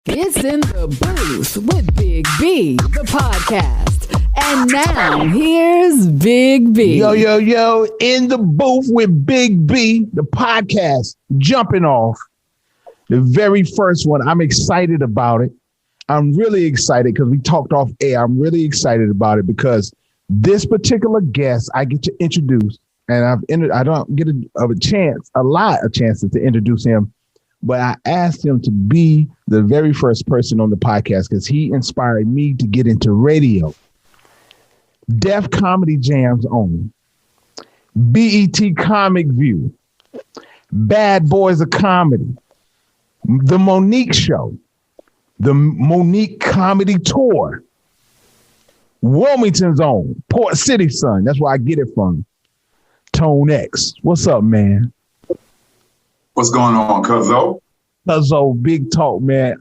It's in the booth with Big B, the podcast. And now, here's Big B. Yo, in the booth with Big B, the podcast, jumping off. The very first one, I'm excited about it. I'm really excited because we talked off air. I'm really excited about it because this particular guest I get to introduce, and I don't get a chance to introduce him, but I asked him to be the very first person on the podcast because he inspired me to get into radio. Def Comedy Jam's own, BET Comic View, Bad Boys of Comedy, the Monique Show, the Monique Comedy Tour, Wilmington's own, Port City Son. That's where I get it from. Tone X. What's up, man? What's going on, Cuzzo? Cuzzo, big talk, man.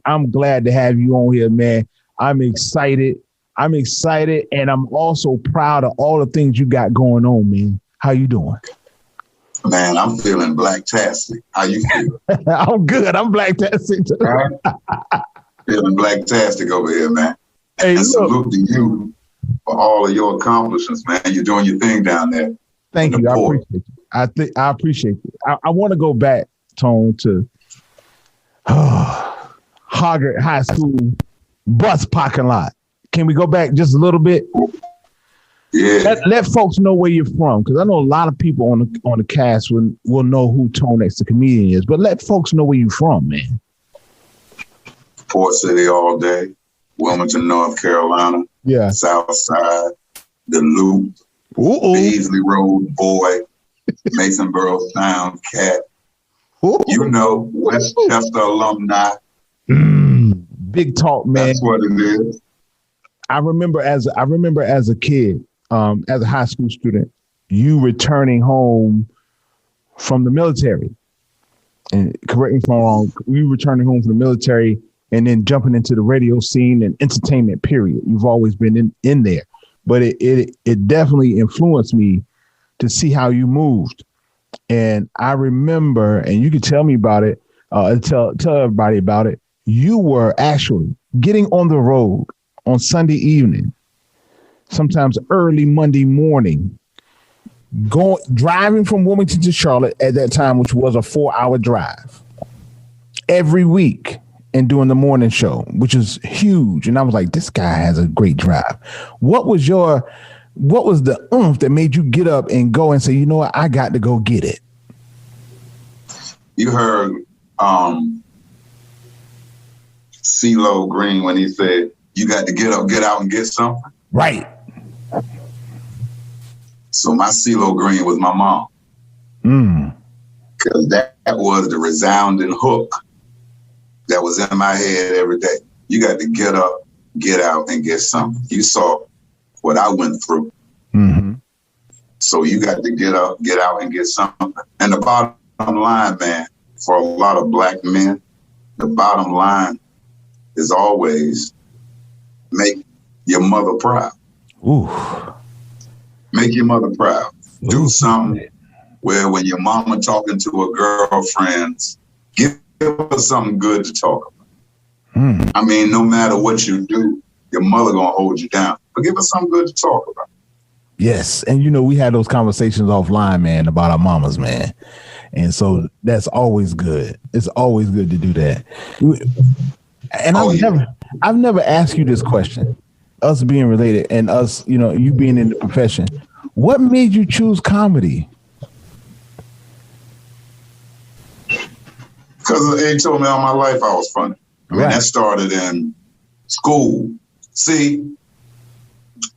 I'm glad to have you on here, man. I'm excited, and I'm also proud of all the things you got going on, man. How you doing? Man, I'm feeling black-tastic. How you feel? I'm good. I'm black-tastic too. Feeling black-tastic over here, man. Hey, and salute to you for all of your accomplishments, man. You're doing your thing down there. Thank you. I appreciate it. I appreciate it. I want to go back, Tone, to Hoggart High School bus parking lot. Can we go back just a little bit? Yeah. Let folks know where you're from, because I know a lot of people on the cast will know who Tone X the comedian is, but let folks know where you're from, man. Port City all day, Wilmington, North Carolina, yeah, South Side, the Loop, Beasley Road boy, Masonboro Sound cat. You know, Westchester alumni. Big talk, man. That's what it is. I remember as a kid, as a high school student, you returning home from the military. And correct me if I'm wrong, you returning home from the military and then jumping into the radio scene and entertainment, period. You've always been in there. But it definitely influenced me to see how you moved. And I remember, and you can tell me about it, tell everybody about it, you were actually getting on the road on Sunday evening, sometimes early Monday morning, driving from Wilmington to Charlotte at that time, which was a 4-hour drive, every week, and doing the morning show, which is huge. And I was like, this guy has a great drive. What was the oomph that made you get up and go and say, you know what, I got to go get it? You heard CeeLo Green when he said, you got to get up, get out, and get something. Right. So my CeeLo Green was my mom. Because that was the resounding hook that was in my head every day. You got to get up, get out, and get something. You saw what I went through. Mm-hmm. So you got to get up, get out, and get something. And the bottom line, man, for a lot of black men, the bottom line is always make your mother proud. Ooh. Make your mother proud. Ooh. Do something where when your mama talking to her girlfriends, give her something good to talk about. I mean, no matter what you do, your mother gonna hold you down. But give her something good to talk about. Yes. And you know, we had those conversations offline, man, about our mamas, man. And so that's always good. It's always good to do that. And I've never asked you this question, us being related and us, you know, you being in the profession. What made you choose comedy? Because they told me all my life I was funny. I mean, that started in school. See,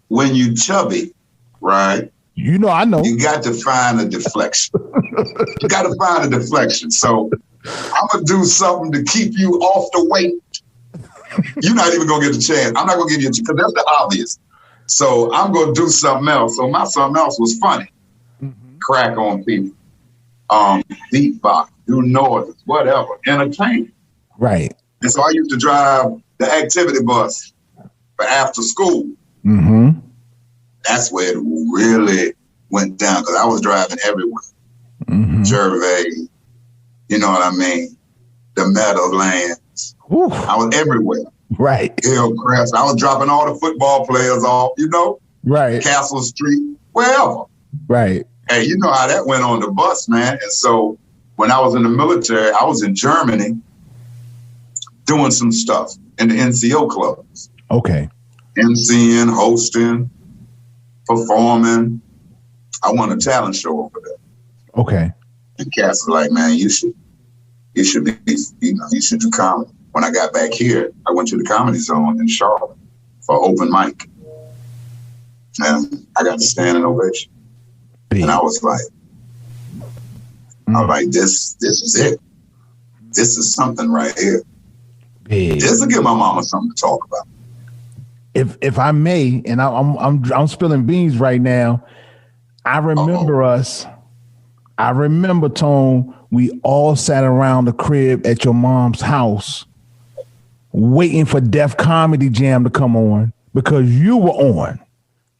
when you chubby, right? You know, I know. You got to find a deflection. You got to find a deflection. So I'm going to do something to keep you off the weight. You're not even going to get a chance. I'm not going to give you a chance because that's the obvious. So I'm going to do something else. So my something else was funny. Crack on people. Beatbox, do noises, whatever. Entertaining. Right. And so I used to drive the activity bus for after school. Mm-hmm. That's where it really went down because I was driving everywhere. Gervais, you know what I mean? The Meadowlands, Oof. I was everywhere. Right. Hillcrest. I was dropping all the football players off, Right. Castle Street, wherever. Right. Hey, you know how that went on the bus, man. And so when I was in the military, I was in Germany doing some stuff in the NCO clubs. Okay. MCing, hosting, performing. I won a talent show over there. Okay. And Cass was like, man, you should do comedy. When I got back here, I went to the Comedy Zone in Charlotte for open mic. And I got the standing ovation. Big. And I was like, this is it. This is something right here. Big. This will give my mama something to talk about. If I may, and I'm spilling beans right now. I remember us. I remember, Tone, we all sat around the crib at your mom's house waiting for Def Comedy Jam to come on because you were on.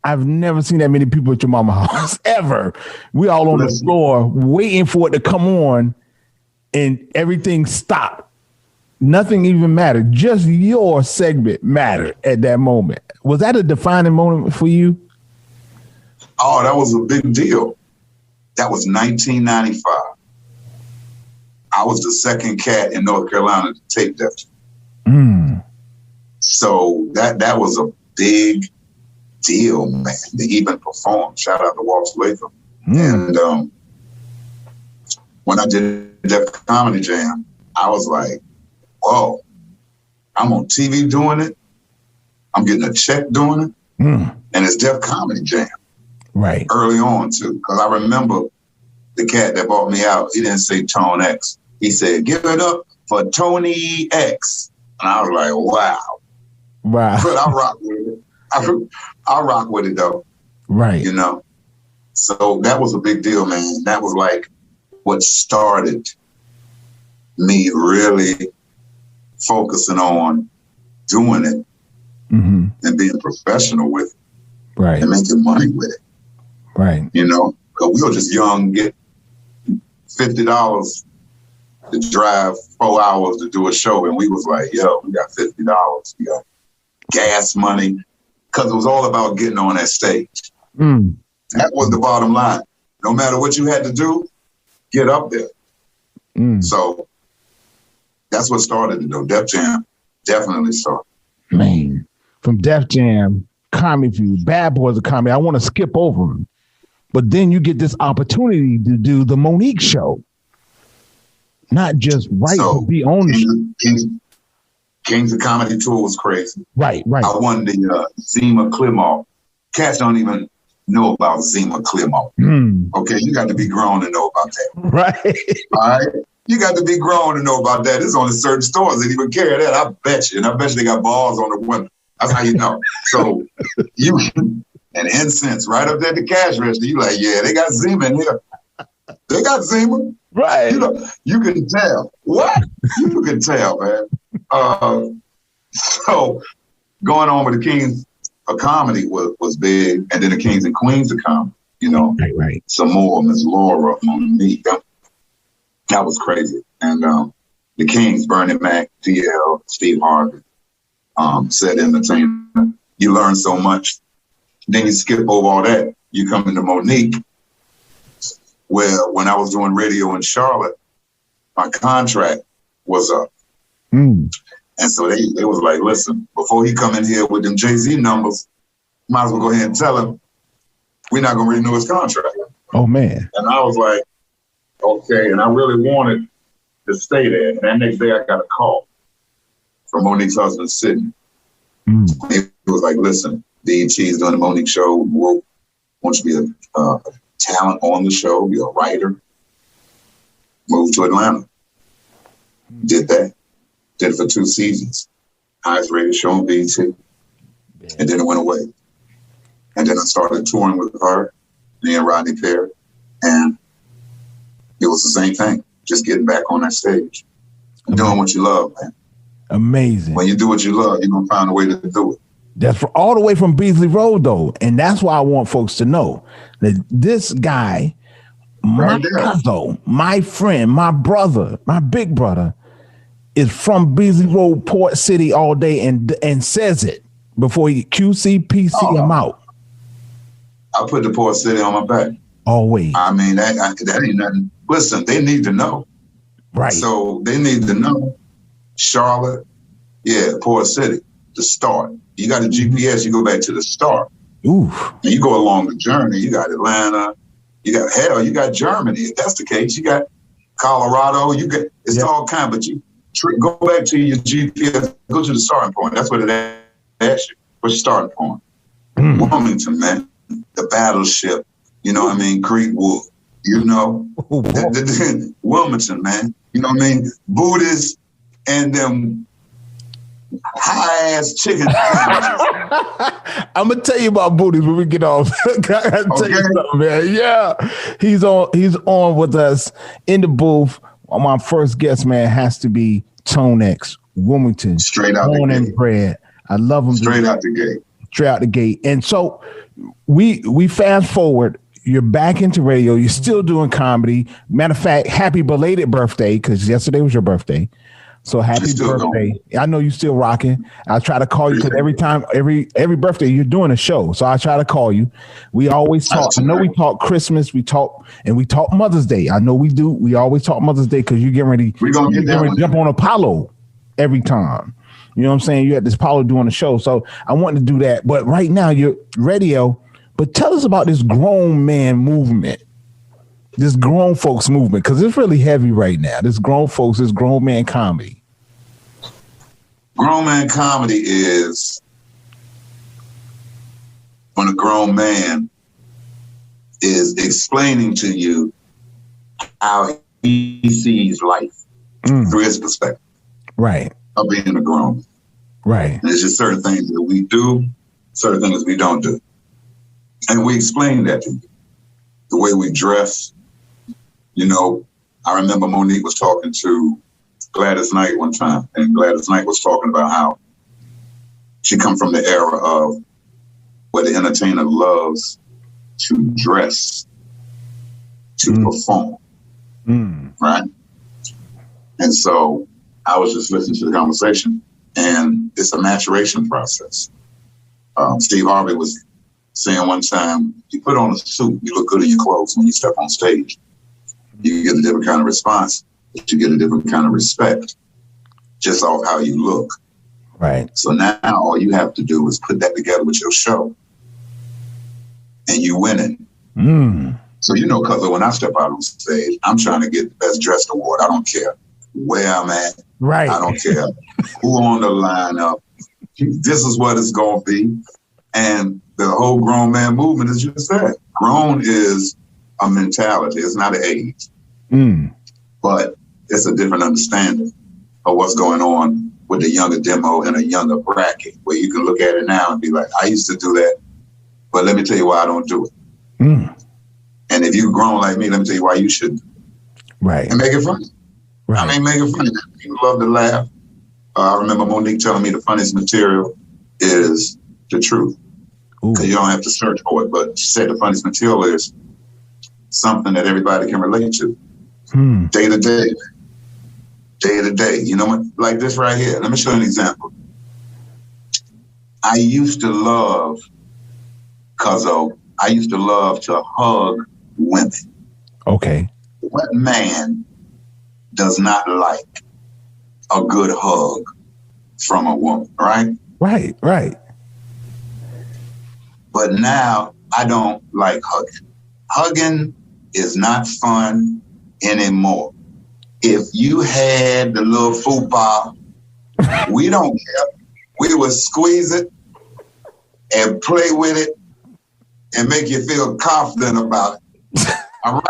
I've never seen that many people at your mama's house ever. We all on the floor waiting for it to come on, and everything stopped. Nothing even mattered. Just your segment mattered at that moment. Was that a defining moment for you? Oh, that was a big deal. That was 1995. I was the second cat in North Carolina to tape Def Jam. So that was a big deal, man, to even perform. Shout out to Walter Latham. And when I did Def Comedy Jam, I was like, whoa, I'm on TV doing it. I'm getting a check doing it. And it's Def Comedy Jam. Right. Early on, too. Because I remember the cat that bought me out, he didn't say Tone X. He said, give it up for Tony X. And I was like, wow. Wow. But I rock with it. I rock with it, though. Right. So that was a big deal, man. That was like what started me really focusing on doing it and being professional with it. Right. And making money with it. Right. Because we were just young, get $50 to drive 4 hours to do a show. And we was like, yo, we got $50. We got gas money. Because it was all about getting on that stage. That was the bottom line. No matter what you had to do, get up there. So that's what started it, though. Def Jam definitely started. Man, from Def Jam, Comedy View, Bad Boys of Comedy, I want to skip over them. But then you get this opportunity to do the Monique Show. Not just but be on the show. Kings of Comedy Tour was crazy. Right. I won the Zima Clemall. Cats don't even know about Zima Clemall. Okay, you got to be grown to know about that. Right. All right? You got to be grown to know about that. There's only certain stores that even carry that. I bet you. And I bet you they got bars on the window. That's how you know. So and incense right up there at the cash register. You like, yeah, they got Zima in here. They got Zima. Right. You can tell. What? You can tell, man. So going on with the Kings of Comedy was big. And then the Kings and Queens of Comedy, Right. Some more, Miss Laura, Monique. That was crazy. And the Kings, Bernie Mac, DL, Steve Harvey, said entertainment. You learn so much. Then you skip over all that. You come into Monique, where when I was doing radio in Charlotte, my contract was up. And so they was like, listen, before he come in here with them Jay-Z numbers, might as well go ahead and tell him we're not going to renew his contract. Oh, man. And I was like, okay. And I really wanted to stay there. And that next day I got a call from Monique's husband, Sidney. He was like, listen, BET is doing the Monique Show. We want you to be a talent on the show, be a writer. Moved to Atlanta. Did that. Did it for 2 seasons. Highest rated show on BET. And then it went away. And then I started touring with her, me and Rodney Perry. And it was the same thing. Just getting back on that stage. Doing what you love, man. Amazing. When you do what you love, you're going to find a way to do it. That's all the way from Beasley Road, though. And that's why I want folks to know that this guy, my cousin, my friend, my brother, my big brother, is from Beasley Road, Port City all day and says it before he QCPC him out. I put the Port City on my back. Always. I mean, that ain't nothing. Listen, they need to know. Right. So they need to know. Charlotte, Port City, the start. You got a GPS, you go back to the start. Ooh. And you go along the journey. You got Atlanta, you got Germany. If that's the case, you got Colorado, it's all kind, but you go back to your GPS, go to the starting point. That's what it asks you. What's your starting point? Wilmington, man. The battleship, you know what I mean? Creekwood, you know? Wilmington, man. You know what I mean? Buddhists and them high-ass chicken sandwiches. I'm gonna tell you about Buddhists when we get off. I gotta tell you something, man. Yeah. He's on with us in the booth. My first guest, man, has to be Tone X, Wilmington. Straight out born the gate. and bred. I love him. Straight out the gate. Straight out the gate. And so we fast forward. You're back into radio. You're still doing comedy. Matter of fact, happy belated birthday, because yesterday was your birthday. So happy birthday. I know you're still rocking. I try to call you because every birthday you're doing a show. So I try to call you. We always talk. I know we talk Christmas, we talk Mother's Day. I know we do. We always talk Mother's Day because you're getting ready. We're going to jump on Apollo every time. You know what I'm saying? You at this Apollo doing a show. So I want to do that. But right now you're radio. But tell us about this grown man movement. This grown folks movement, because it's really heavy right now. This grown folks, this grown man comedy. Grown man comedy is when a grown man is explaining to you how he sees life through his perspective. Right. Of being a grown. Right. And there's just certain things that we do, certain things we don't do. And we explain that to you. The way we dress. You know, I remember Monique was talking to Gladys Knight one time, and Gladys Knight was talking about how she come from the era of where the entertainer loves to dress, to perform, right? And so I was just listening to the conversation, and it's a maturation process. Steve Harvey was saying one time, you put on a suit, you look good in your clothes when you step on stage. You get a different kind of response, but you get a different kind of respect just off how you look. Right. So now all you have to do is put that together with your show and you winning. So, you know, because when I step out on stage, I'm trying to get the best dressed award. I don't care where I'm at. Right. I don't care who on the lineup. This is what it's going to be. And the whole grown man movement is just that. Grown is a mentality. It's not an age. But it's a different understanding of what's going on with the younger demo and a younger bracket, where you can look at it now and be like, I used to do that, but let me tell you why I don't do it. And if you've grown like me, let me tell you why you shouldn't. Right. And make it funny. Right. I mean, make it funny. People love to laugh. I remember Monique telling me the funniest material is the truth. Because you don't have to search for it. But she said the funniest material is something that everybody can relate to. Day to day. Day to day. You know what? Like this right here. Let me show you an example. I used to love to hug women. Okay. What man does not like a good hug from a woman, right? Right, right. But now I don't like hugging. Hugging is not fun anymore. If you had the little fupa, we don't care. We would squeeze it and play with it and make you feel confident about it. All right?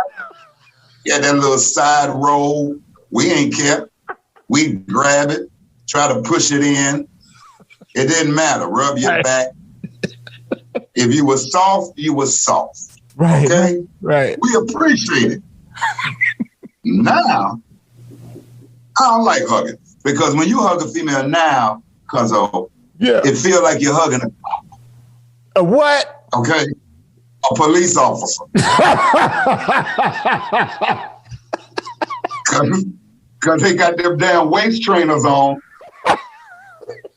Yeah, that little side roll, we ain't care. We grab it, try to push it in. It didn't matter. Rub your back. If you were soft, you were soft. Right. Okay? Right. We appreciate it. Now, I don't like hugging. Because when you hug a female now, it feels like you're hugging a what? Okay? A police officer. because they got them damn waist trainers on.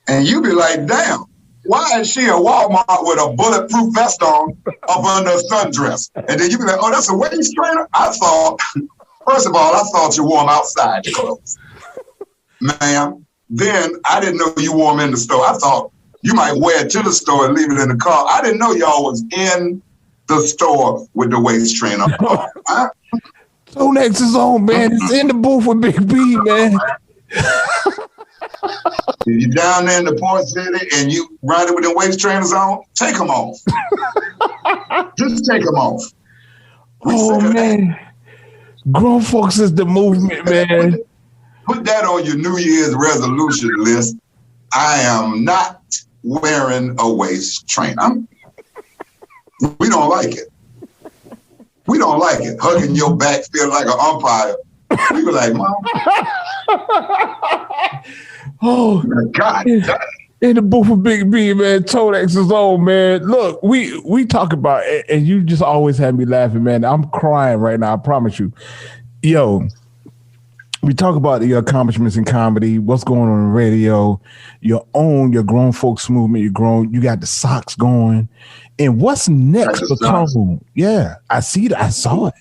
And you be like, damn, why is she at Walmart with a bulletproof vest on up under a sundress? And then you be like, oh, that's a waist trainer? First of all, I thought you wore them outside the clothes. Ma'am, then I didn't know you wore them in the store. I thought you might wear it to the store and leave it in the car. I didn't know y'all was in the store with the waist trainer on. Tonex is on, man. It's in the booth with Bigg B, man. If you're down there in the Port City and you riding with the waist trainers on, take them off. Just take them off. Oh, man. Grown folks is the movement, man. Put that on your New Year's resolution list. I am not wearing a waist trainer. We don't like it. We don't like it. Hugging your back, feel like an umpire. We were like, Mom. Oh, God. In the booth with Bigg B, man. Tonex is on, man. Look, we talk about it, and you just always have me laughing, man. I'm crying right now, I promise you. Yo, we talk about your accomplishments in comedy, what's going on the radio, your grown folks movement, you got the socks going. And what's next for Tone? Yeah, I see it. I saw it.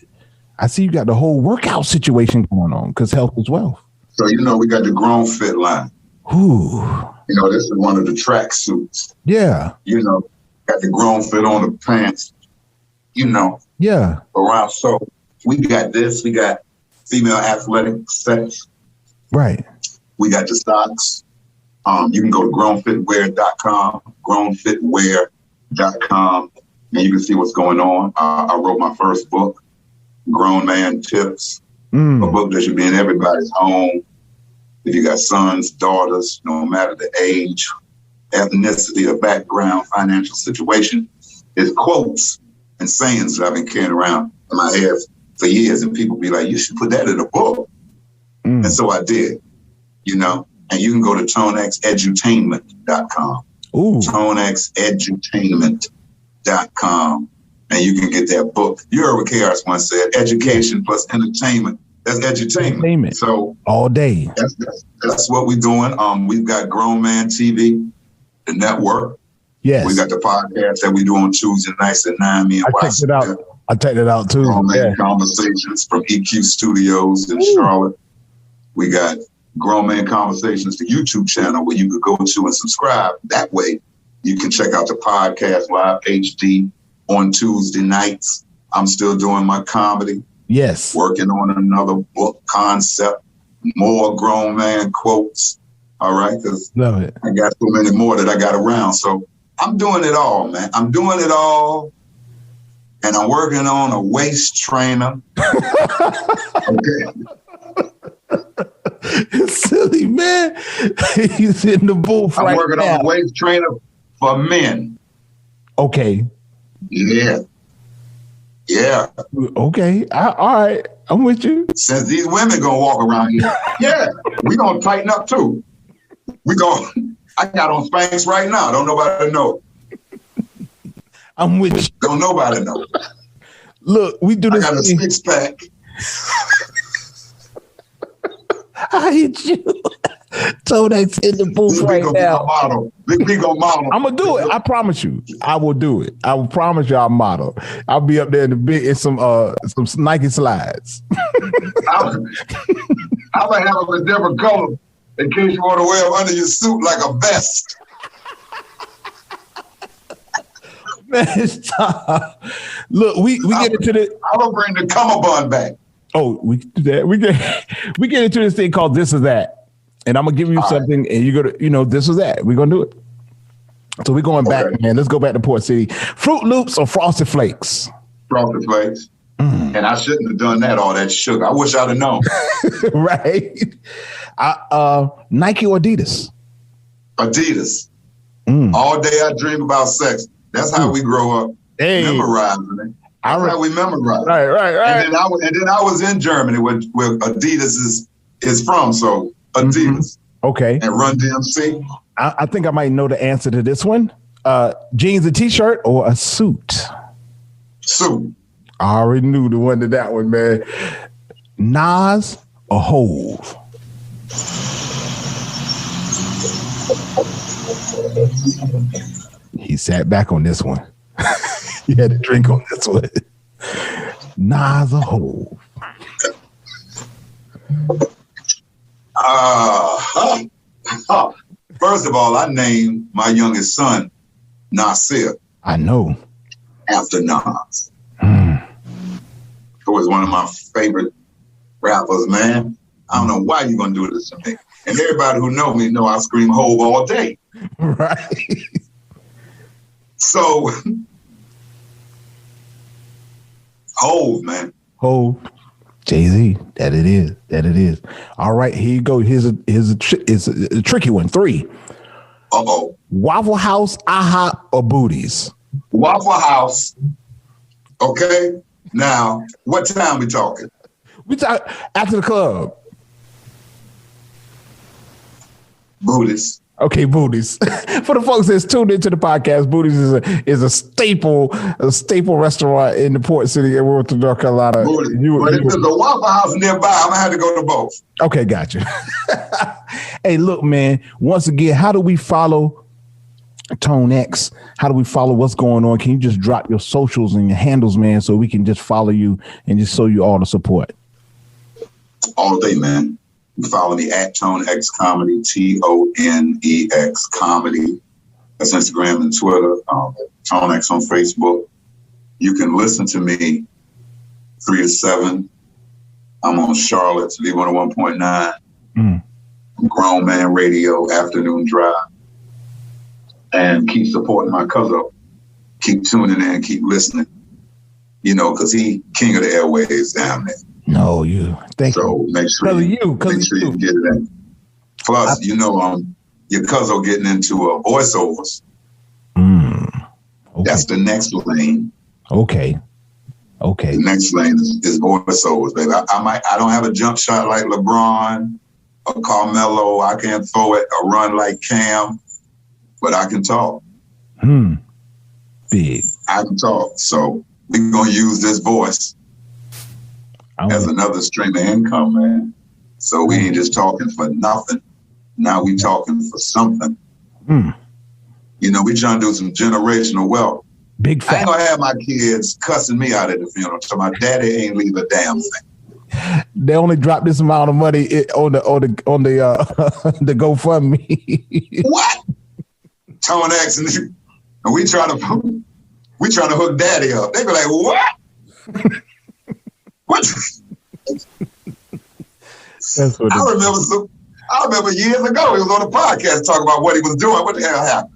I see you got the whole workout situation going on because health is wealth. So, we got the Grown Fit line. Ooh. This is one of the track suits. Yeah. Got the Grown Fit on the pants, Yeah. around. So we got this. We got female athletic sets. Right. We got the socks. You can go to grownfitwear.com, grownfitwear.com, and you can see what's going on. I wrote my first book, Grown Man Tips, a book that should be in everybody's home. If you got sons, daughters, no matter the age, ethnicity, or background, financial situation, it's quotes and sayings that I've been carrying around in my head for years. And people be like, you should put that in a book. And so I did, and you can go to tonexedutainment.com. tonexedutainment.com. And you can get that book. You heard what KRS once said, education plus entertainment. That's edutainment. So all day. That's what we're doing. We've got Grown Man TV, the network. Yes. We got the podcast that we do on Tuesday nights at 9. Me and I checked it out too. Grown Man Conversations from EQ Studios in Charlotte. We got Grown Man Conversations, the YouTube channel where you could go to and subscribe. That way you can check out the podcast live HD on Tuesday nights. I'm still doing my comedy. Yes. Working on another book concept, more Grown Man quotes. All right. Love it. I got so many more that I got around. So I'm doing it all, man. I'm doing it all. And I'm working on a waist trainer. Okay. Silly, man. He's in the booth right now. I'm working on a waist trainer for men. Okay. Yeah. Yeah. Okay. All right. I'm with you. Since these women gonna walk around here, yeah, we gonna tighten up too. I got on Spanx right now. Don't nobody know. I'm with you. Don't nobody know. Look, we do this. I got a 6-pack. I hit you. Tonex in the booth right now. Bigg B gonna model. I'm gonna do it. I promise you. I will do it. I will promise you I'll model. I'll be up there in some Nike slides. I'm gonna have them a different color in case you want to wear them under your suit like a vest. Man, stop. Look, we get into the. I'm gonna bring the cummerbund back. Oh, we can do that. We get into this thing called This or That. And I'm gonna give you something, and you're gonna, this or that. We're gonna do it. So we're going back, man. Let's go back to Port City. Fruit Loops or Frosted Flakes? Frosted Flakes. And I shouldn't have done that, all that sugar. I wish I'd have known. Right. Nike or Adidas? Adidas. All day I dream about sex. That's how we grow up. Hey. Memorizing it. That's how we memorize. Right. And then I was in Germany where Adidas is from. So Adidas. Okay. And Run DMC. I think I might know the answer to this one. Jeans and t-shirt or a suit? Suit. I already knew the one to that one, man. Nas or Hove? He sat back on this one. He had to drink on this one. Nas a hole. First of all, I named my youngest son Nasir. I know. After Nas. Who was one of my favorite rappers, man. I don't know why you're going to do this to me. And everybody who know me know I scream Hove all day. Right. So, Hove, man. Hove. Jay-Z. That it is. All right, here you go. Here's a tricky one. 3. Uh-oh. Waffle House, IHOP, or Booties? Waffle House. Okay. Now, what time we talking? We talk after the club. Booties. Okay, Booties. For the folks that's tuned into the podcast, Booties is a staple restaurant in the port city in Wilmington, North Carolina. But if there's a Waffle House nearby, I'm gonna have to go to both. Okay, gotcha. Hey, look, man. Once again, how do we follow Tone X? How do we follow what's going on? Can you just drop your socials and your handles, man, so we can just follow you and just show you all the support? All day, man. You can follow me at Tone X Comedy, TONEX Comedy. That's Instagram and Twitter. Tone X on Facebook. You can listen to me 3 to 7. I'm on Charlotte's V101.9. Grown Man Radio, Afternoon Drive. And keep supporting my cousin. Keep tuning in, keep listening. You know, because he king of the airwaves down there. No, you. Thank you. Make sure you get it in. Plus, your cousin getting into voiceovers. Okay. That's the next lane. Okay. The next lane is voiceovers, baby. I don't have a jump shot like LeBron or Carmelo. I can't throw it or run like Cam, but I can talk. Big. I can talk. So we're going to use this voice as another stream of income, man. So we ain't just talking for nothing. Now we talking for something. You know, we trying to do some generational wealth. Big fact. I ain't gonna have my kids cussing me out at the funeral. So my daddy ain't leave a damn thing. They only dropped this amount of money on the the GoFundMe. What? Tone X and we trying to hook daddy up. They be like, what? What? That's what I remember years ago he was on a podcast talking about what he was doing. What the hell happened?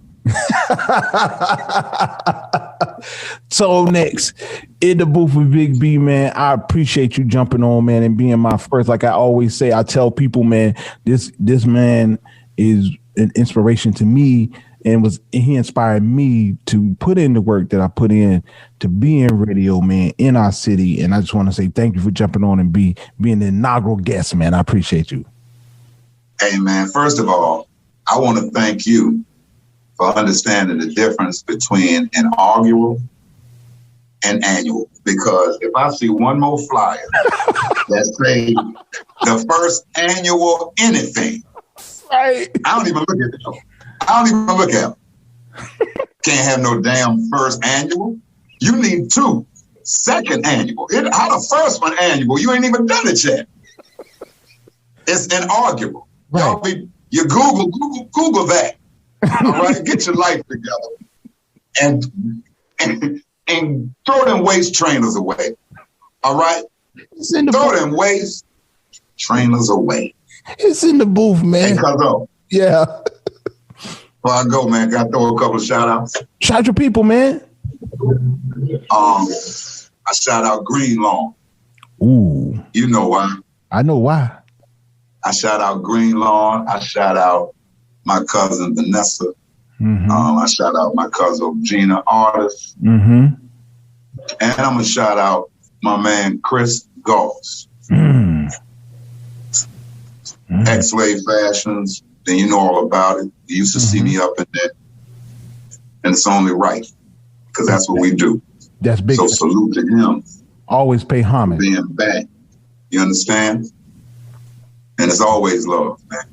So next in the booth with Big B, man, I appreciate you jumping on, man, and being my first. Like I always say, I tell people, man, this man is an inspiration to me, and he inspired me to put in the work that I put in to be in radio, man, in our city. And I just want to say thank you for jumping on and being the inaugural guest, man. I appreciate you. Hey, man, first of all, I want to thank you for understanding the difference between inaugural and annual. Because if I see one more flyer that say the first annual anything, right. I don't even look at it. I don't even look at it. Can't have no damn first annual. You need 2 second annual. How the first one annual? You ain't even done it yet. It's inaugural. Right. You Google that. All right, get your life together and throw them waist trainers away. All right, throw them waist trainers away. It's in the booth, man. Yeah. Before I go, man, got to throw a couple of shout outs. Shout your people, man. I shout out Green Lawn. Ooh. You know why? I know why. I shout out Green Lawn. I shout out my cousin Vanessa. I shout out my cousin Gina Artist. And I'm going to shout out my man Chris Goss. X-Wave Fashions. Then you know all about it. You used to see me up in there. And it's only right. Because that's what we do. That's big. So salute to him. Always pay homage. Being back. You understand? And it's always love, man.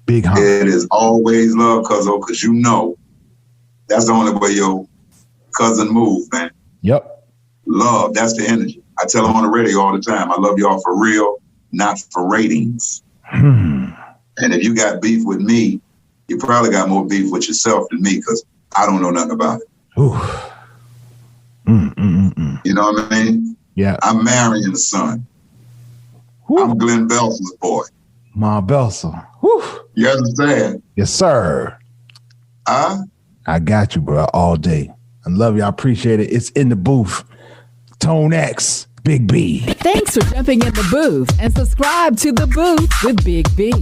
Big hump. It is always love, cuzzo, because you know that's the only way your cousin move, man. Yep. Love, that's the energy. I tell them on the radio all the time, I love y'all for real, not for ratings. And if you got beef with me, you probably got more beef with yourself than me, because I don't know nothing about it. Ooh. You know what I mean? Yeah. I'm marrying the son. Woo. I'm Glenn Belson's boy. Ma Belson. Woo. You understand? Yes, sir. I got you, bro, all day. I love you. I appreciate it. It's in the booth. Tone X, Big B. Thanks for jumping in the booth and subscribe to The Booth with Big B.